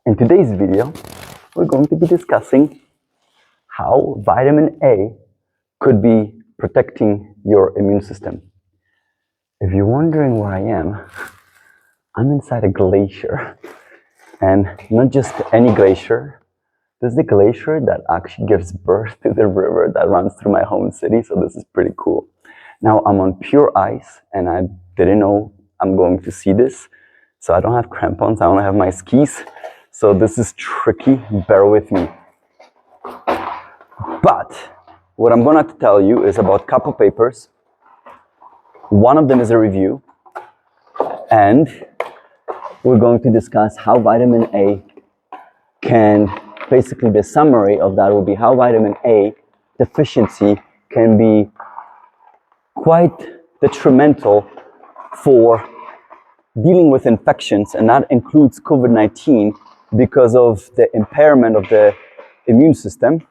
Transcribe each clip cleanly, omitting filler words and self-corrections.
In today's video, we're going to be discussing how vitamin A could be protecting your immune system. If you're wondering where I am, I'm inside a glacier. And not just any glacier, this is the glacier that actually gives birth to the river that runs through my home city, so this is pretty cool. Now I'm on pure ice, and I didn't know I'm going to see this, so I don't have crampons, I don't have my skis, so this is tricky, bear with me. But what I'm going to tell you is about a couple papers. One of them is a review, and we're going to discuss how vitamin A can, basically the summary of that will be how vitamin A deficiency can be quite detrimental for dealing with infections, and that includes COVID-19 because of the impairment of the immune system.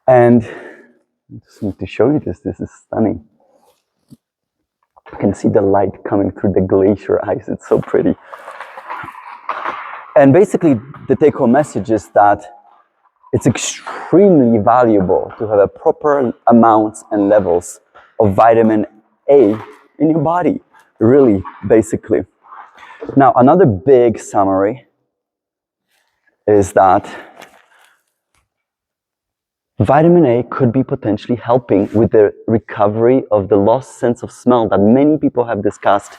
And I just need to show you this is stunning. You can see the light coming through the glacier ice, it's so pretty. And basically the take-home message is that it's extremely valuable to have a proper amounts and levels of vitamin A in your body, really, basically. Now, another big summary is that vitamin A could be potentially helping with the recovery of the lost sense of smell that many people have discussed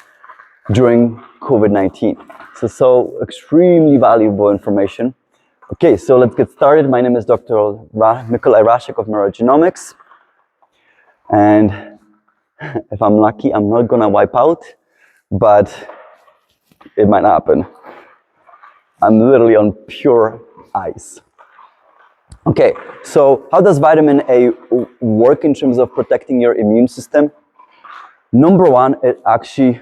during COVID-19. So extremely valuable information. Okay, so let's get started. My name is Dr. Nikolai Rashek of Neurogenomics. And if I'm lucky, I'm not gonna wipe out, but it might happen. I'm literally on pure ice. Okay, so how does vitamin A work in terms of protecting your immune system? Number one, it actually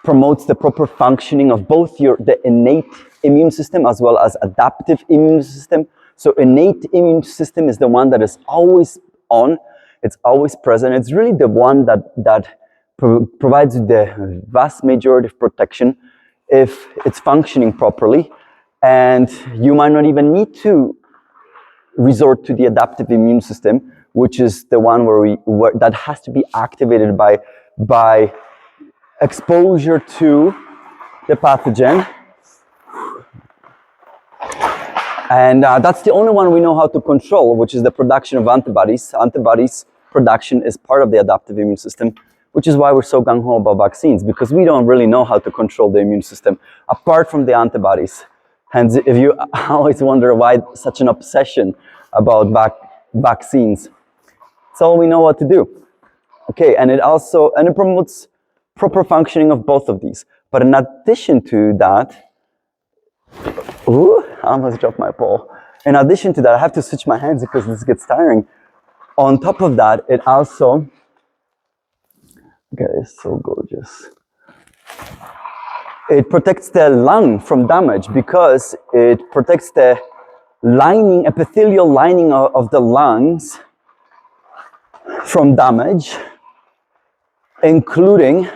promotes the proper functioning of both the innate immune system as well as adaptive immune system. So innate immune system is the one that is always on, it's always present. It's really the one that provides the vast majority of protection if it's functioning properly. And you might not even need to resort to the adaptive immune system, which is the one that has to be activated by exposure to the pathogen. And that's the only one we know how to control, which is the production of antibodies. Antibodies production is part of the adaptive immune system, which is why we're so gung-ho about vaccines, because we don't really know how to control the immune system apart from the antibodies. Hence, if you always wonder why such an obsession about vaccines, it's all we know what to do. Okay, and it promotes proper functioning of both of these. But in addition to that, I almost dropped my pole. In addition to that, I have to switch my hands because this gets tiring. On top of that, it also, okay, it's so gorgeous. It protects the lung from damage because it protects the lining, epithelial lining of the lungs from damage, including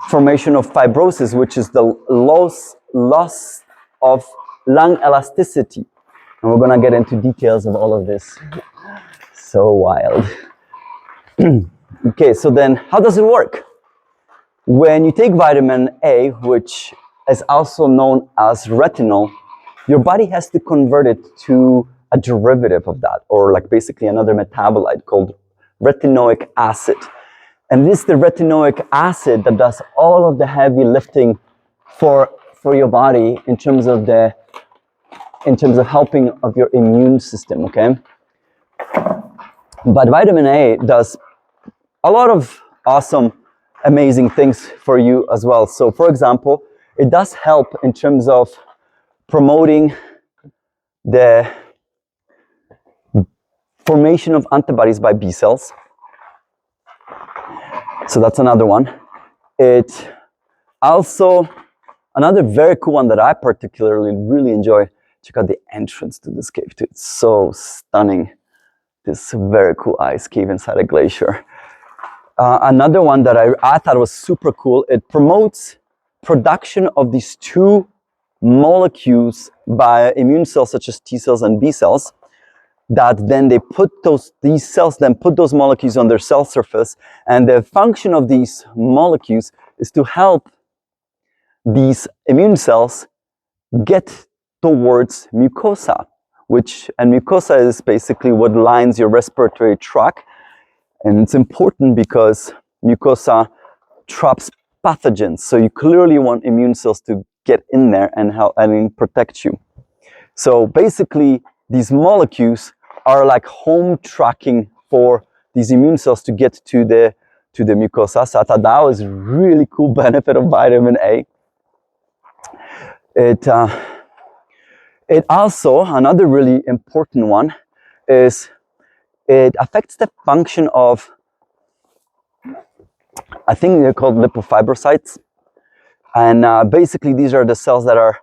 formation of fibrosis, which is the loss of lung elasticity. And we're gonna get into details of all of this. So wild. Okay, so then how does it work? When you take vitamin A, which is also known as retinol, your body has to convert it to a derivative of that, or like basically another metabolite called retinoic acid. And this is the retinoic acid that does all of the heavy lifting for your body in terms of helping of your immune system, okay? But vitamin A does a lot of awesome, amazing things for you as well. So for example, it does help in terms of promoting the formation of antibodies by B cells. So that's another one. It also, another very cool one that I particularly really enjoy, check out the entrance to this cave too. It's so stunning. This very cool ice cave inside a glacier. Another one that I thought was super cool, it promotes production of these two molecules by immune cells such as T cells and B cells, that then they put these cells then put those molecules on their cell surface, and the function of these molecules is to help these immune cells get towards mucosa, and mucosa is basically what lines your respiratory tract. And it's important because mucosa traps pathogens. So you clearly want immune cells to get in there and help and protect you. So basically, these molecules are like home tracking for these immune cells to get to the mucosa. So I thought that was a really cool benefit of vitamin A. It also, another really important one is it affects the function of, I think they're called lipofibrocytes. And basically these are the cells that are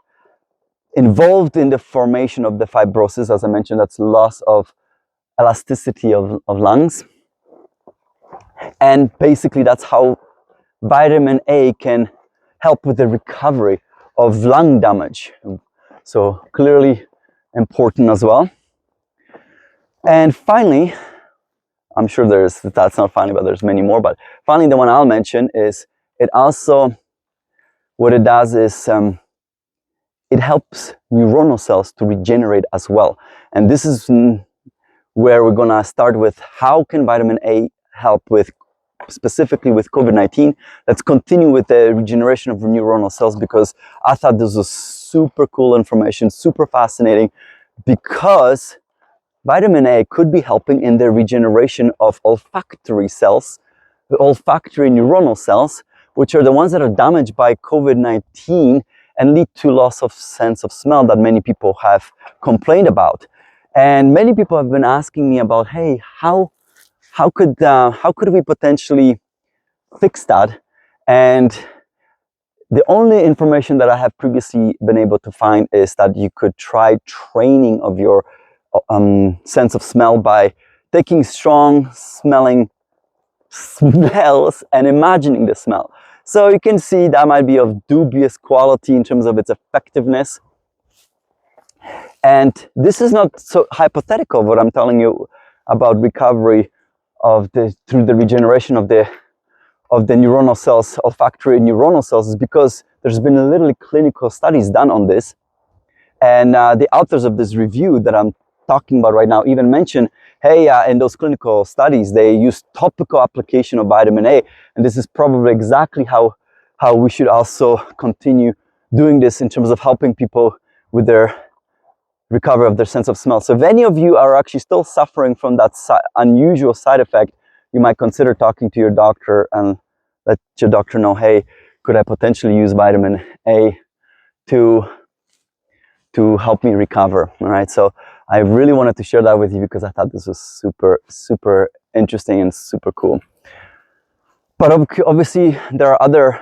involved in the formation of the fibrosis. As I mentioned, that's loss of elasticity of lungs. And basically that's how vitamin A can help with the recovery of lung damage. So clearly important as well. And finally, I'm sure that's not finally, but there's many more, but finally the one I'll mention is it also, what it does is it helps neuronal cells to regenerate as well. And this is where we're gonna start with how can vitamin A help with, specifically with COVID-19. Let's continue with the regeneration of neuronal cells, because I thought this was super cool information, super fascinating, because vitamin A could be helping in the regeneration of olfactory cells, the olfactory neuronal cells, which are the ones that are damaged by COVID-19 and lead to loss of sense of smell that many people have complained about. And many people have been asking me about, hey, how could we potentially fix that? And the only information that I have previously been able to find is that you could try training of your sense of smell by taking strong smelling smells and imagining the smell. So you can see that might be of dubious quality in terms of its effectiveness. And this is not so hypothetical, what I'm telling you about recovery through the regeneration of the neuronal cells, olfactory neuronal cells, is because there's been literally clinical studies done on this. And the authors of this review that I'm talking about right now even mention, hey, in those clinical studies, they use topical application of vitamin A. And this is probably exactly how we should also continue doing this in terms of helping people with their recovery of their sense of smell. So if any of you are actually still suffering from that unusual side effect, you might consider talking to your doctor and let your doctor know, hey, could I potentially use vitamin A to help me recover? All right, so I really wanted to share that with you because I thought this was super, super interesting and super cool. But obviously, there are other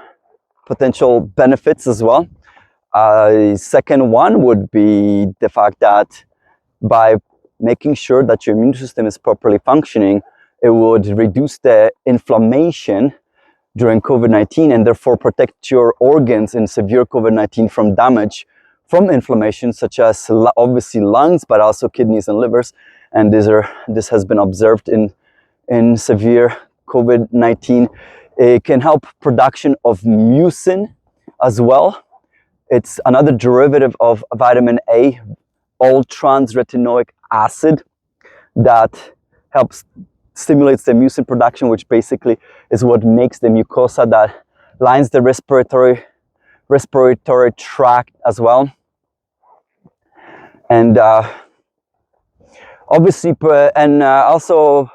potential benefits as well. Second one would be the fact that by making sure that your immune system is properly functioning, it would reduce the inflammation during COVID-19 and therefore protect your organs in severe COVID-19 from damage from inflammation, such as obviously lungs, but also kidneys and livers. And this has been observed in severe COVID-19. It can help production of mucin as well. It's another derivative of vitamin A, all-trans retinoic acid, that helps stimulates the mucin production, which basically is what makes the mucosa that lines the respiratory tract as well. And obviously, also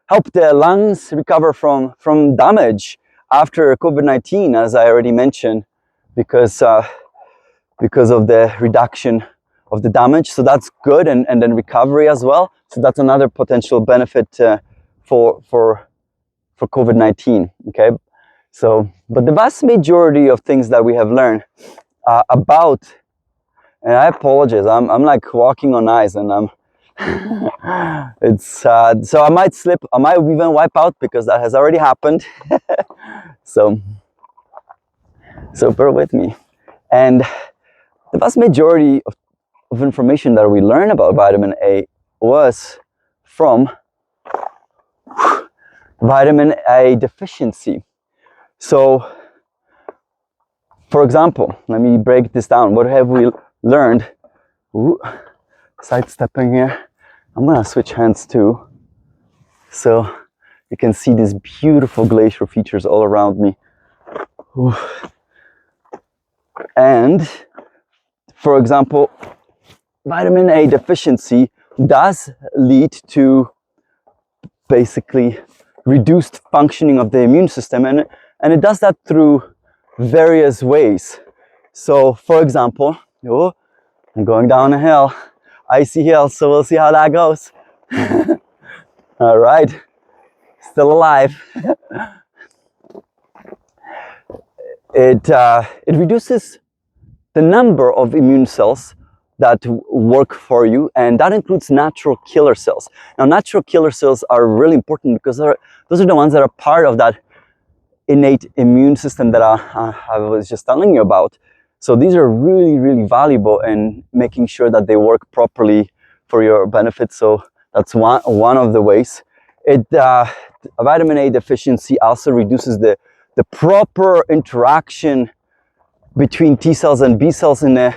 help the lungs recover from damage after COVID-19, as I already mentioned, because of the reduction of the damage. So that's good, and then recovery as well. So that's another potential benefit for COVID-19. Okay, so but the vast majority of things that we have learned about, and I apologize, I'm like walking on ice, and It's so I might slip, I might even wipe out because that has already happened. So bear with me. And the vast majority of information that we learn about vitamin A was from vitamin A deficiency. So, for example, let me break this down. What have we learned? Ooh, sidestepping here. I'm gonna switch hands too, so you can see these beautiful glacier features all around me. Ooh. And, for example, vitamin A deficiency does lead to basically reduced functioning of the immune system, and it does that through various ways. So, for example, oh, I'm going down a hill, icy hill, so we'll see how that goes. All right, still alive. It reduces the number of immune cells that work for you, and that includes natural killer cells. Now, natural killer cells are really important because those are the ones that are part of that innate immune system that I was just telling you about. So these are really, really valuable in making sure that they work properly for your benefit. So that's one of the ways. Vitamin A deficiency also reduces the proper interaction between T cells and B cells in the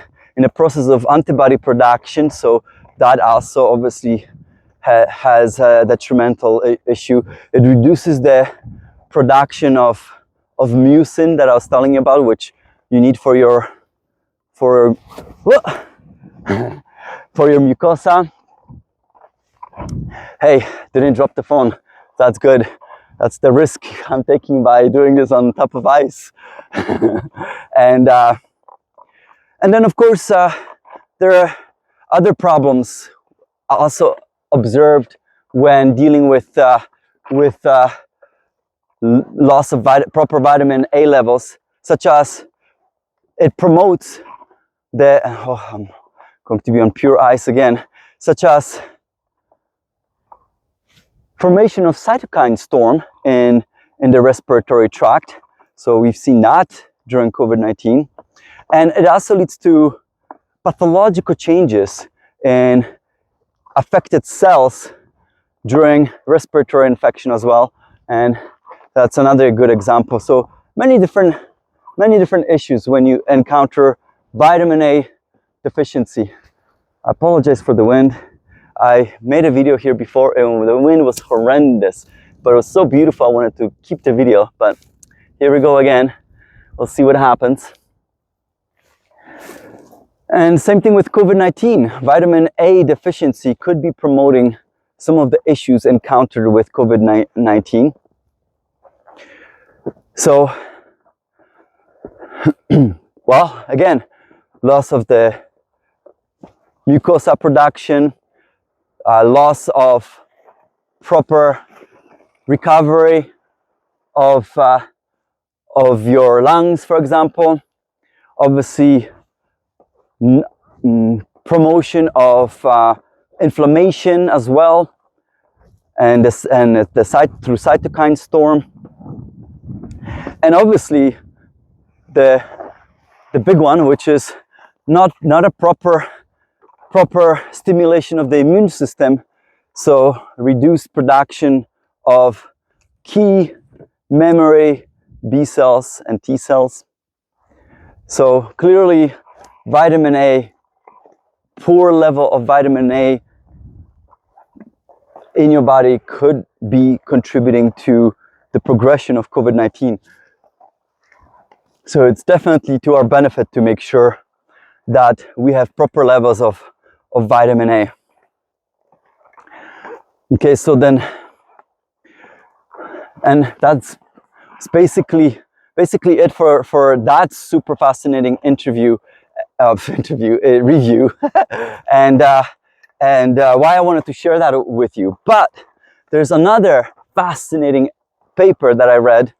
process of antibody production. So that also obviously has a detrimental issue. It reduces the production of mucin that I was telling you about, which you need for your mucosa. Hey, didn't drop the phone. That's good. That's the risk I'm taking by doing this on top of ice. And then, of course, there are other problems also observed when dealing with loss of proper vitamin A levels, such as it promotes I'm going to be on pure ice again, such as formation of cytokine storm in the respiratory tract. So we've seen that during COVID-19. And it also leads to pathological changes in affected cells during respiratory infection as well. And that's another good example. So many different issues when you encounter vitamin A deficiency. I apologize for the wind. I made a video here before and the wind was horrendous, but it was so beautiful I wanted to keep the video. But here we go again. We'll see what happens. And same thing with COVID-19. Vitamin A deficiency could be promoting some of the issues encountered with COVID-19. So, well, again, loss of the mucosa production, loss of proper recovery of your lungs, for example. Obviously, promotion of inflammation as well, and through cytokine storm, and obviously the big one, which is not a proper stimulation of the immune system, so reduced production of key memory B cells and T cells. So clearly, vitamin A, poor level of vitamin A in your body could be contributing to the progression of COVID-19. So it's definitely to our benefit to make sure that we have proper levels of vitamin A. Okay, so then, and that's basically it for that super fascinating review. and why I wanted to share that with you. But there's another fascinating paper that I read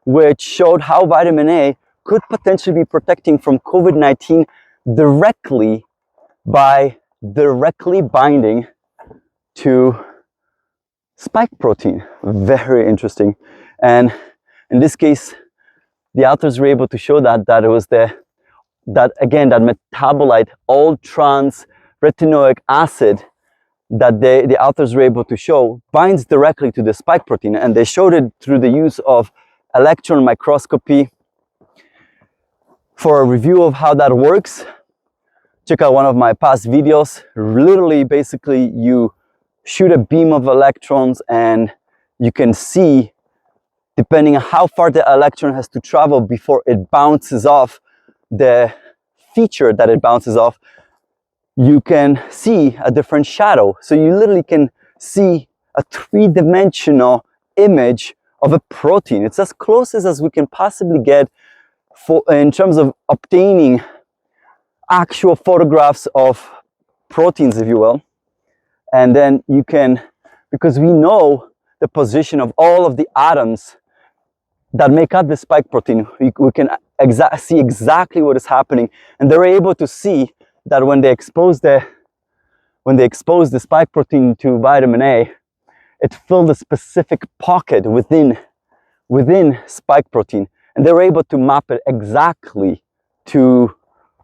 which showed how vitamin A could potentially be protecting from COVID-19 directly by directly binding to spike protein. Very interesting. And in this case, the authors were able to show that it was that metabolite, all trans retinoic acid, that the authors were able to show binds directly to the spike protein, and they showed it through the use of electron microscopy. For a review of how that works, check out one of my past videos. Literally, basically, you shoot a beam of electrons and you can see, depending on how far the electron has to travel before it bounces off the feature that it bounces off, you can see a different shadow. So you literally can see a three-dimensional image of a protein. It's as close as we can possibly get in terms of obtaining actual photographs of proteins, if you will. And then you can, because we know the position of all of the atoms that make up the spike protein, we can see exactly what is happening. And they're able to see that when they expose the spike protein to vitamin A, it filled a specific pocket within spike protein. And they were able to map it exactly to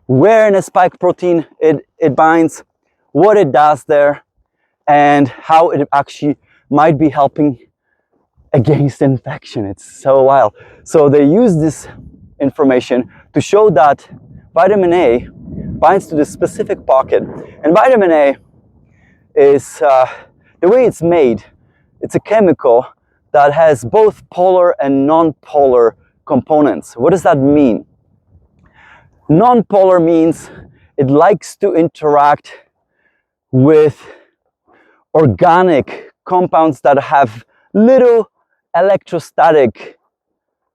where in a spike protein it binds, what it does there, and how it actually might be helping against infection. It's so wild. So they use this information to show that vitamin A binds to this specific pocket. And vitamin A is, the way it's made, it's a chemical that has both polar and non-polar components. What does that mean? Non-polar means it likes to interact with organic compounds that have little electrostatic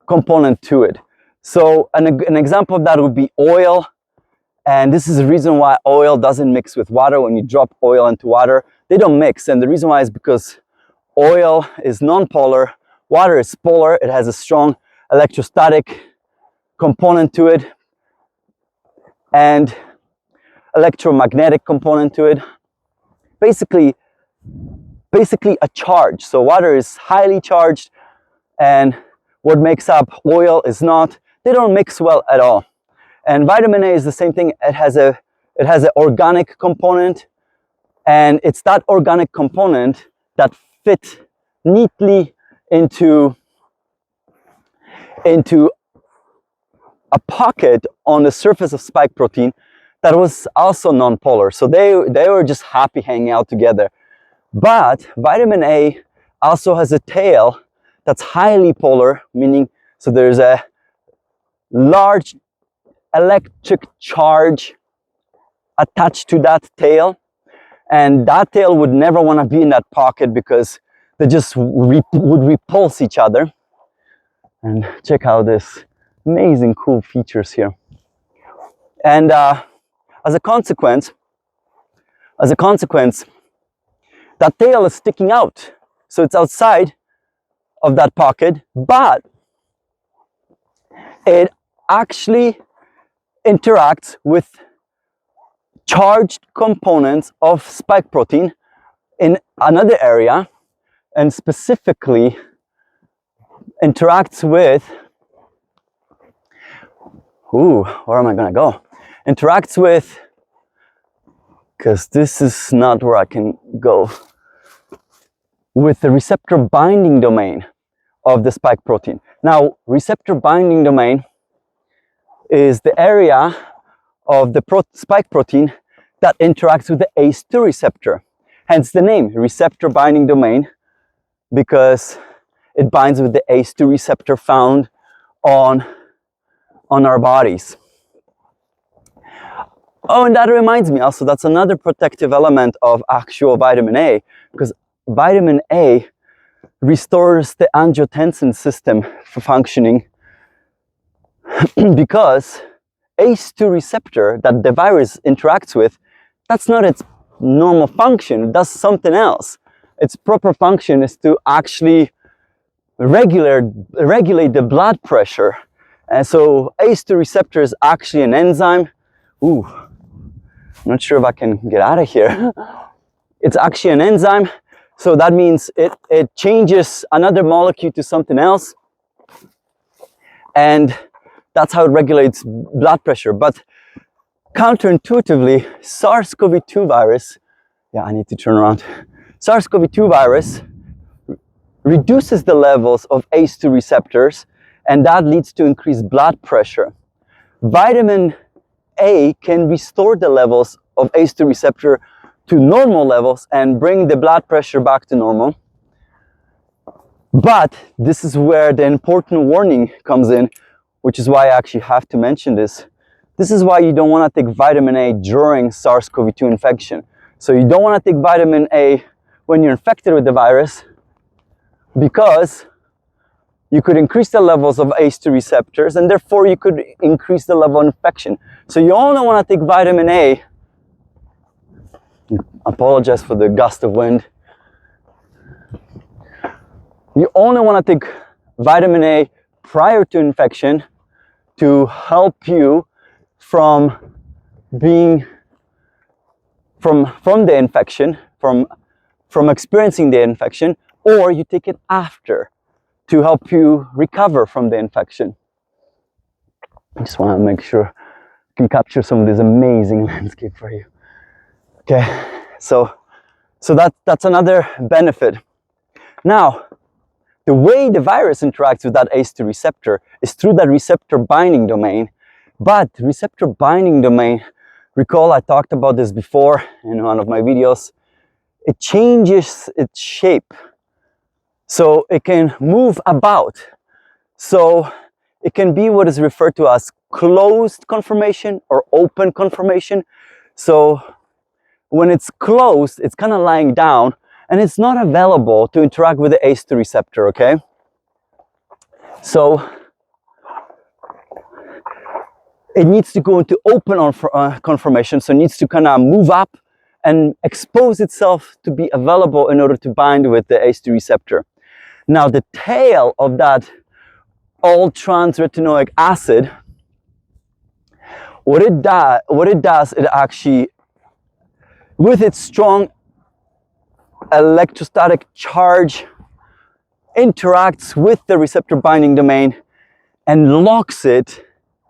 component to it. So an example of that would be oil. And this is the reason why oil doesn't mix with water. When you drop oil into water, they don't mix. And the reason why is because oil is non-polar, water is polar. It has a strong electrostatic component to it and electromagnetic component to it. Basically a charge. So water is highly charged, and what makes up oil is not. They don't mix well at all. And vitamin A is the same thing. It has an organic component, and it's that organic component that fits neatly into a pocket on the surface of spike protein that was also non-polar. So they were just happy hanging out together. But vitamin A also has a tail that's highly polar, meaning so there's a large electric charge attached to that tail, and that tail would never want to be in that pocket because they just would repulse each other. And check out this amazing cool features here. And as a consequence, that tail is sticking out. So it's outside of that pocket, but it actually interacts with charged components of spike protein in another area, and specifically interacts with, where am I gonna go? Interacts with, because this is not where I can go, with the receptor binding domain of the spike protein. Now, receptor binding domain is the area of the spike protein that interacts with the ACE2 receptor. Hence the name, receptor binding domain, because it binds with the ACE2 receptor found on our bodies. Oh, and that reminds me also, that's another protective element of actual vitamin A, because vitamin A restores the angiotensin system for functioning because ACE2 receptor that the virus interacts with, that's not its normal function. It does something else. Its proper function is to actually regulate the blood pressure. And so ACE2 receptor is actually an enzyme. I'm not sure if I can get out of here. It's actually an enzyme. So that means it changes another molecule to something else. And that's how it regulates blood pressure. But counterintuitively, SARS-CoV-2 virus, yeah, I need to turn around. SARS-CoV-2 virus reduces the levels of ACE2 receptors, and that leads to increased blood pressure. Vitamin A can restore the levels of ACE2 receptor to normal levels and bring the blood pressure back to normal. But this is where the important warning comes in, which is why I actually have to mention this. This is why you don't want to take vitamin A during SARS-CoV-2 infection. So you don't want to take vitamin A when you're infected with the virus, because you could increase the levels of ACE2 receptors, and therefore you could increase the level of infection. So you only want to take vitamin A, apologize for the gust of wind. You only want to take vitamin A prior to infection to help you from being, from the infection, from experiencing the infection, or you take it after to help you recover from the infection. I just want to make sure I can capture some of this amazing landscape for you. Okay, so that's another benefit. Now, the way the virus interacts with that ACE2 receptor is through that receptor binding domain. But receptor binding domain, recall I talked about this before in one of my videos, it changes its shape. So it can move about. So it can be what is referred to as closed conformation or open conformation. So when it's closed, it's kind of lying down and it's not available to interact with the ACE2 receptor, okay? So it needs to go into open conformation, so it needs to kind of move up and expose itself to be available in order to bind with the ACE2 receptor. Now, the tail of that all-trans-retinoic acid, what it does, it actually, with its strong electrostatic charge, interacts with the receptor binding domain and locks it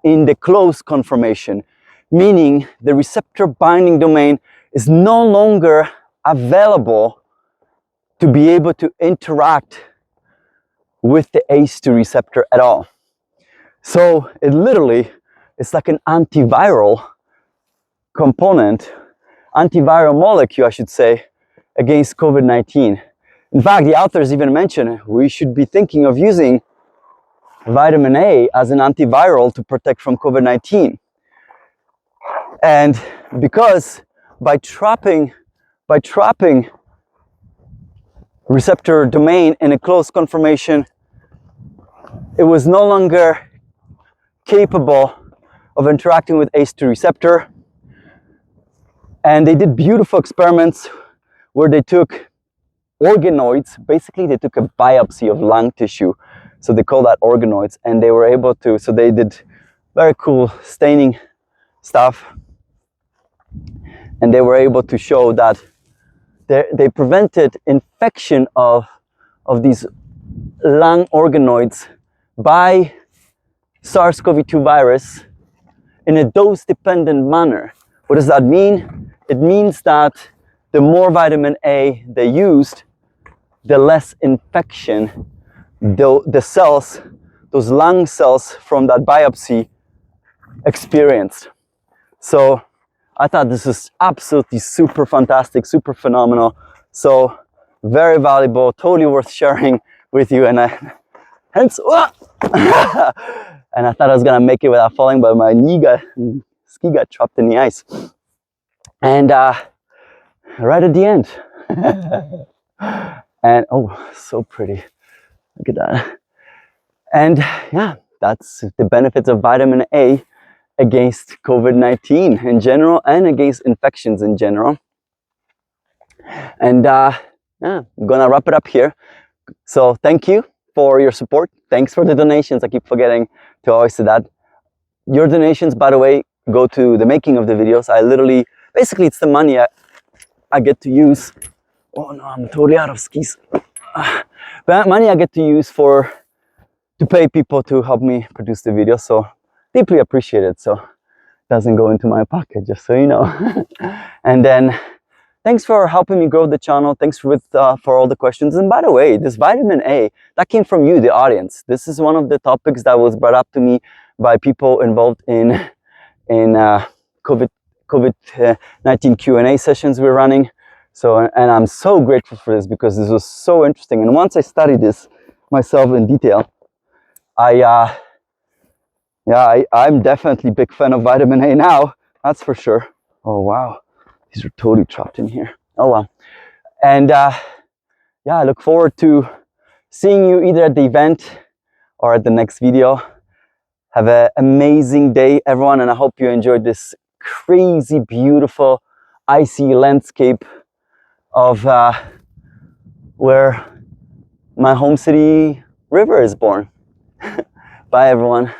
in the closed conformation, meaning the receptor binding domain is no longer available to be able to interact with the ACE2 receptor at all. So it literally is like an antiviral component, antiviral molecule, I should say, against COVID-19. In fact, the authors even mention we should be thinking of using vitamin A as an antiviral to protect from COVID-19. And because by trapping receptor domain in a closed conformation, it was no longer capable of interacting with ACE2 receptor. And they did beautiful experiments where they took organoids. Basically, they took a biopsy of lung tissue. So they call that organoids. And they were able to, so they did very cool staining stuff. And they were able to show that they prevented infection of these lung organoids by SARS-CoV-2 virus in a dose-dependent manner. What does that mean? It means that the more vitamin A they used, the less infection the cells, those lung cells from that biopsy experienced. So I thought this is absolutely super fantastic, super phenomenal. So very valuable, totally worth sharing with you. And and I thought I was gonna make it without falling, but my ski got trapped in the ice. And right at the end, and oh, so pretty. Look at that. And yeah, that's the benefits of vitamin A against COVID-19 in general and against infections in general. And yeah, I'm gonna wrap it up here. So thank you for your support. Thanks for the donations. I keep forgetting to always say that. Your donations, by the way, go to the making of the videos. I literally, basically it's the money I get to use, oh no, I'm totally out of skis. But money I get to use to pay people to help me produce the video, so deeply appreciated. So it doesn't go into my pocket, just so you know. And then thanks for helping me grow the channel. Thanks for all the questions. And by the way, this vitamin A, that came from you, the audience. This is one of the topics that was brought up to me by people involved in COVID-19 Q&A sessions we're running. So, and I'm so grateful for this because this was so interesting. And once I studied this myself in detail, I'm definitely a big fan of vitamin A now. That's for sure. Oh, wow. These are totally trapped in here. Oh, well. And yeah, I look forward to seeing you either at the event or at the next video. Have an amazing day, everyone. And I hope you enjoyed this crazy, beautiful, icy landscape of where my home city river is born. Bye, everyone.